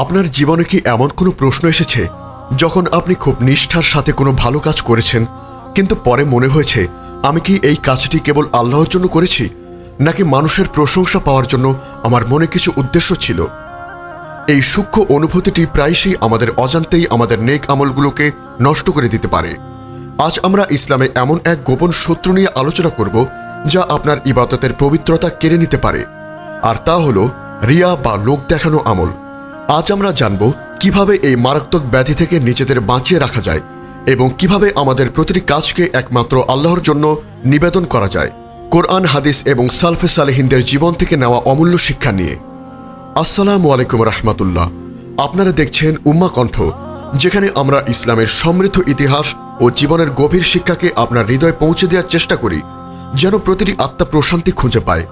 আপনার জীবনে কি এমন কোনো প্রশ্ন এসেছে যখন আপনি খুব নিষ্ঠার সাথে কোনো ভালো কাজ করেছেন, কিন্তু পরে মনে হয়েছে আমি কি এই কাজটি কেবল আল্লাহর জন্য করেছি, নাকি মানুষের প্রশংসা পাওয়ার জন্য আমার মনে কিছু উদ্দেশ্য ছিল? এই সূক্ষ্ম অনুভূতিটি প্রায়শই আমাদের অজান্তেই আমাদের নেক আমলগুলোকে নষ্ট করে দিতে পারে। আজ আমরা ইসলামে এমন এক গোপন সূত্র নিয়ে আলোচনা করব যা আপনার ইবাদতের পবিত্রতা কেড়ে নিতে পারে, আর তা হল রিয়া বা লোক দেখানো আমল। আজ আমরা জানব কিভাবে এই মারাত্মক ব্যাধি থেকে নিজেদের বাঁচিয়ে রাখা যায় এবং কিভাবে আমাদের প্রতিটি কাজকে একমাত্র আল্লাহর জন্য নিবেদন করা যায়, কোরআন, হাদিস এবং সালফে সালেহিনদের জীবন থেকে নেওয়া অমূল্য শিক্ষা নিয়ে। আসসালামু আলাইকুম রহমতুল্লাহ। আপনারা দেখছেন উম্মা কণ্ঠ, যেখানে আমরা ইসলামের সমৃদ্ধ ইতিহাস ও জীবনের গভীর শিক্ষাকে আপনার হৃদয়ে পৌঁছে দেওয়ার চেষ্টা করি, যেন প্রতিটি আত্মা প্রশান্তি খুঁজে পায়।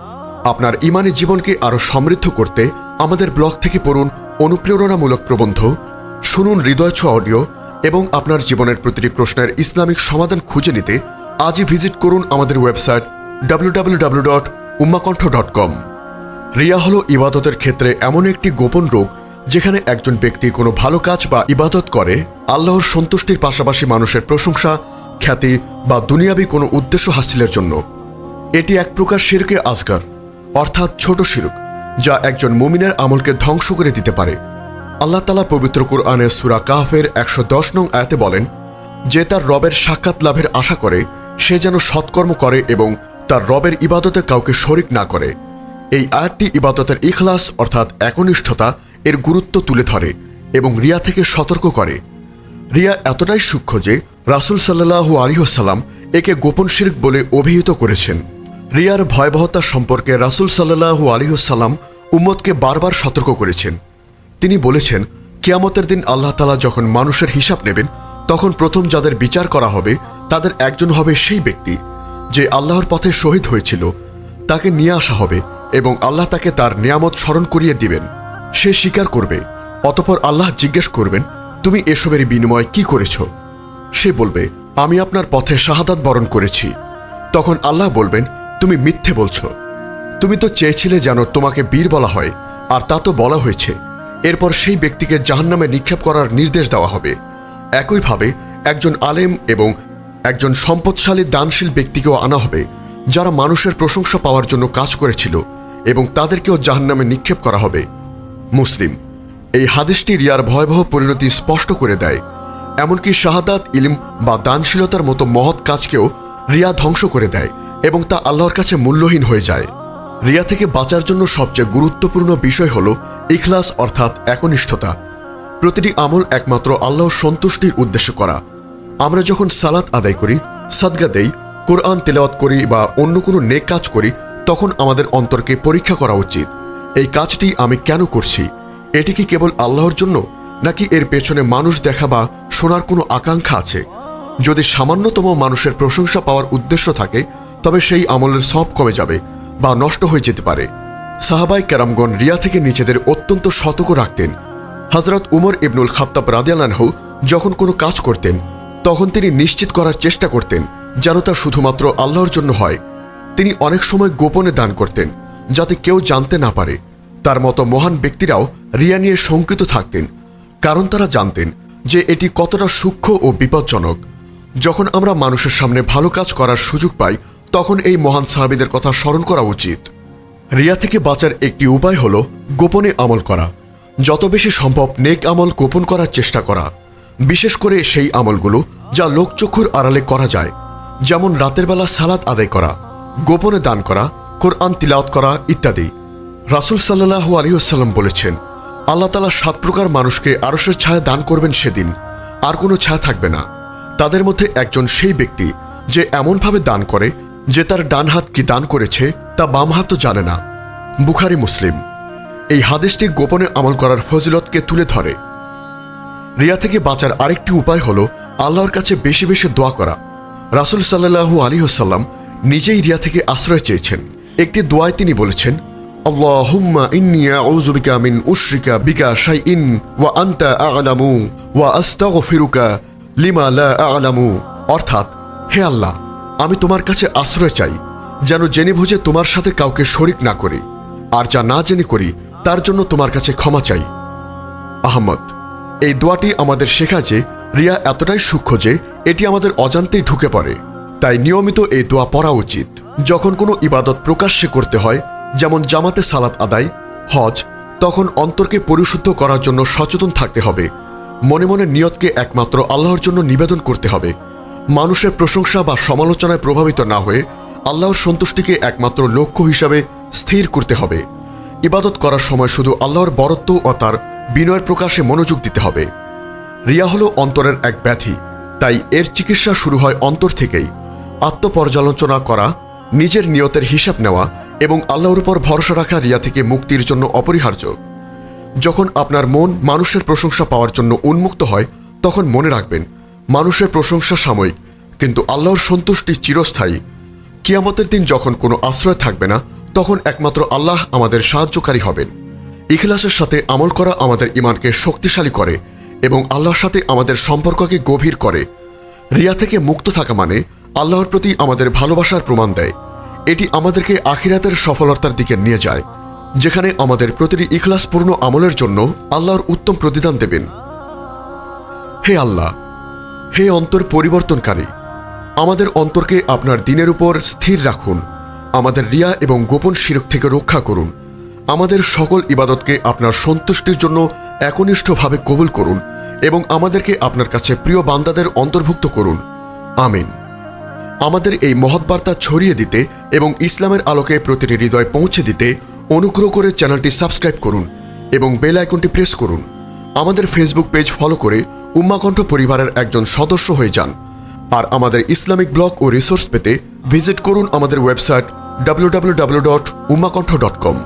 আপনার ইমানি জীবনকে আরও সমৃদ্ধ করতে আমাদের ব্লগ থেকে পড়ুন অনুপ্রেরণামূলক প্রবন্ধ, শুনুন হৃদয় ছোঁয়া অডিও এবং আপনার জীবনের প্রতিটি প্রশ্নের ইসলামিক সমাধান খুঁজে নিতে আজই ভিজিট করুন আমাদের ওয়েবসাইট www.ummakantha.com। রিয়া হল ইবাদতের ক্ষেত্রে এমন একটি গোপন রোগ যেখানে একজন ব্যক্তি কোনো ভালো কাজ বা ইবাদত করে আল্লাহর সন্তুষ্টির পাশাপাশি মানুষের প্রশংসা, খ্যাতি বা দুনিয়াবি কোনো উদ্দেশ্য হাসিলের জন্য। এটি এক প্রকার শিরকে আসগার, অর্থাৎ ছোট শিরক, যা একজন মুমিনের আমলকে ধ্বংস করে দিতে পারে। আল্লাহ তাআলা পবিত্র কোরআনের সূরা কাহফের 110 নং আয়াতে বলেন যে তার রবের সাক্ষাৎ লাভের আশা করে সে যেন সৎকর্ম করে এবং তার রবের ইবাদতে কাউকে শরিক না করে। এই আয়াতটি ইবাদতের ইখলাস অর্থাৎ একনিষ্ঠতা এর গুরুত্ব তুলে ধরে এবং রিয়া থেকে সতর্ক করে। রিয়া এতটাই সূক্ষ্ম যে রাসূল সাল্লাল্লাহু আলাইহি ওয়াসাল্লাম একে গোপন শিরক বলে অভিহিত করেছেন। রিয়ার ভয়াবহতা সম্পর্কে রাসূল সাল্লাল্লাহু আলাইহি ওয়াসাল্লাম উম্মতকে বারবার সতর্ক করেছেন। তিনি বলেছেন, কিয়ামতের দিন আল্লাহ তাআলা যখন মানুষের হিসাব নেবেন, তখন প্রথম যাদের বিচার করা হবে তাদের একজন হবে সেই ব্যক্তি যে আল্লাহর পথে শহীদ হয়েছিল। তাকে নিয়ে আসা হবে এবং আল্লাহ তাকে তার নিয়ামত স্মরণ করিয়ে দিবেন। সে স্বীকার করবে। অতঃপর আল্লাহ জিজ্ঞেস করবেন, তুমি এসবের বিনিময়ে কি করেছ? সে বলবে, আমি আপনার পথে শাহাদাত বরণ করেছি। তখন আল্লাহ বলবেন, তুমি মিথ্যে বলছো। তুমি তো চেয়েছিলে যেন তোমাকে বীর বলা হয়, আর তা তো বলা হয়েছে। এরপর সেই ব্যক্তিকে জাহান্নামে নিক্ষেপ করার নির্দেশ দেওয়া হবে। একইভাবে একজন আলেম এবং একজন সম্পদশালী দানশীল ব্যক্তিকেও আনা হবে যারা মানুষের প্রশংসা পাওয়ার জন্য কাজ করেছিল, এবং তাদেরকেও জাহান্নামে নিক্ষেপ করা হবে। মুসলিম। এই হাদিসটি রিয়ার ভয়াবহ পরিণতি স্পষ্ট করে দেয়। এমনকি শাহাদাত, ইলম বা দানশীলতার মতো মহৎ কাজকেও রিয়া ধ্বংস করে দেয় এবং তা আল্লাহর কাছে মূল্যহীন হয়ে যায়। রিয়া থেকে বাঁচার জন্য সবচেয়ে গুরুত্বপূর্ণ বিষয় হল ইখলাস অর্থাৎ একনিষ্ঠতা। প্রতিটি আমল একমাত্র আল্লাহর সন্তুষ্টির উদ্দেশ্যে করা। আমরা যখন সালাত আদায় করি, সাদকা দেই, কোরআন তেলাওয়াত করি বা অন্য কোনো নেক কাজ করি, তখন আমাদের অন্তরকে পরীক্ষা করা উচিত। এই কাজটি আমি কেন করছি? এটি কি কেবল আল্লাহর জন্য, নাকি এর পেছনে মানুষ দেখা বা শোনার কোনো আকাঙ্ক্ষা আছে? যদি সামান্যতম মানুষের প্রশংসা পাওয়ার উদ্দেশ্য থাকে, তবে সেই আমলের সওয়াব কমে যাবে বা নষ্ট হয়ে যেতে পারে। সাহাবায়ে কেরামগণ রিয়া থেকে নিজেদের অত্যন্ত সতর্ক রাখতেন। হযরত উমর ইবনুল খাত্তাব রাদিয়াল্লাহু আনহু যখন কোনো কাজ করতেন, তখন তিনি নিশ্চিত করার চেষ্টা করতেন যেন তা শুধুমাত্র আল্লাহর জন্য হয়। তিনি অনেক সময় গোপনে দান করতেন যাতে কেউ জানতে না পারে। তার মতো মহান ব্যক্তিরাও রিয়া নিয়ে শঙ্কিত থাকতেন, কারণ তারা জানতেন যে এটি কতটা সূক্ষ্ম ও বিপজ্জনক। যখন আমরা মানুষের সামনে ভালো কাজ করার সুযোগ পাই, তখন এই মহান সাহাবীদের কথা স্মরণ করা উচিত। রিয়া থেকে বাঁচার একটি উপায় হল গোপনে আমল করা। যত বেশি সম্ভব নেক আমল গোপন করার চেষ্টা করা, বিশেষ করে সেই আমলগুলো যা লোকচক্ষুর আড়ালে করা যায়, যেমন রাতের বেলা সালাত আদায় করা, গোপনে দান করা, কোরআন তিলাওয়াত করা ইত্যাদি। রাসূল সাল্লাল্লাহু আলাইহি ওয়াসাল্লাম বলেছেন, আল্লাহ তাআলা 7 প্রকার মানুষকে আরশের ছায়া দান করবেন সেদিন, আর কোনো ছায়া থাকবে না। তাদের মধ্যে একজন সেই ব্যক্তি যে এমনভাবে দান করে যে তার ডান হাত কি দান করেছে তা বাম হাতও জানে না। বুখারী, মুসলিম। এই হাদিসটি গোপনে আমল করার ফজিলতকে তুলে ধরে। রিয়া থেকে বাঁচার আরেকটি উপায় হল আল্লাহর কাছে বেশি বেশি দোয়া করা। রাসূল সাল্লাল্লাহু আলাইহি ওয়াসাল্লাম নিজেই রিয়া থেকে আশ্রয় চেয়েছেন। একটি দোয়ায় তিনি বলেছেন, আল্লাহুম্মা ইন্নী আউযু বিকা মিন উশরিকা বিকা শাইইন ওয়া আনতা আ'লামু ওয়া আস্তাগফিরুকা লিমা লা আ'লামু। অর্থাৎ, হে আল্লাহ, আমি তোমার কাছে আশ্রয় চাই যেন জেনে বুঝে তোমার সাথে কাউকে শরিক না করি, আর যা না জেনে করি তার জন্য তোমার কাছে ক্ষমা চাই। আহমদ। এই দোয়াটি আমাদের শেখায় যে রিয়া এতটাই সূক্ষ্ম যে এটি আমাদের অজান্তেই ঢুকে পড়ে, তাই নিয়মিত এই দোয়া পড়া উচিত। যখন কোনো ইবাদত প্রকাশ্যে করতে হয়, যেমন জামাতে সালাত আদায়, হজ, তখন অন্তরকে পরিশুদ্ধ করার জন্য সচেতন থাকতে হবে। মনে মনে নিয়তকে একমাত্র আল্লাহর জন্য নিবেদন করতে হবে। মানুষের প্রশংসা বা সমালোচনায় প্রভাবিত না হয়ে আল্লাহর সন্তুষ্টিকে একমাত্র লক্ষ্য হিসাবে স্থির করতে হবে। ইবাদত করার সময় শুধু আল্লাহর বরত্ব ও তার বিনয়ের প্রকাশে মনোযোগ দিতে হবে। রিয়া হলো অন্তরের এক ব্যাধি, তাই এর চিকিৎসা শুরু হয় অন্তর থেকেই। আত্মপর্যালোচনা করা, নিজের নিয়তের হিসাব নেওয়া এবং আল্লাহর উপর ভরসা রাখা রিয়া থেকে মুক্তির জন্য অপরিহার্য। যখন আপনার মন মানুষের প্রশংসা পাওয়ার জন্য উন্মুক্ত হয়, তখন মনে রাখবেন মানুষের প্রশংসা সাময়িক, কিন্তু আল্লাহর সন্তুষ্টি চিরস্থায়ী। কিয়ামতের দিন যখন কোনো আশ্রয় থাকবে না, তখন একমাত্র আল্লাহ আমাদের সাহায্যকারী হবেন। ইখলাসের সাথে আমল করা আমাদের ঈমানকে শক্তিশালী করে এবং আল্লাহর সাথে আমাদের সম্পর্ককে গভীর করে। রিয়া থেকে মুক্ত থাকা মানে আল্লাহর প্রতি আমাদের ভালোবাসার প্রমাণ দেয়। এটি আমাদেরকে আখিরাতের সফলতার দিকে নিয়ে যায়, যেখানে আমাদের প্রতিটি ইখলাসপূর্ণ আমলের জন্য আল্লাহর উত্তম প্রতিদান দেবেন। হে আল্লাহ, হে অন্তর পরিবর্তনকারী, আমাদের অন্তরকে আপনার দ্বীনের উপর স্থির রাখুন। আমাদের রিয়া এবং গোপন শিরক থেকে রক্ষা করুন। আমাদের সকল ইবাদতকে আপনার সন্তুষ্টির জন্য একনিষ্ঠভাবে কবুল করুন এবং আমাদেরকে আপনার কাছে প্রিয় বান্দাদের অন্তর্ভুক্ত করুন। আমিন। আমাদের এই মহৎ বার্তা ছড়িয়ে দিতে এবং ইসলামের আলোকে প্রতিটি হৃদয় পৌঁছে দিতে অনুগ্রহ করে চ্যানেলটি সাবস্ক্রাইব করুন এবং বেল আইকনটি প্রেস করুন। আমাদের ফেসবুক পেজ ফলো করে উম্মাহ কণ্ঠ পরিবারের একজন সদস্য হয়ে যান। আর আমাদের ইসলামিক ব্লগ ও রিসোর্স পেতে ভিজিট করুন আমাদের ওয়েবসাইট www.ummahkontho.com।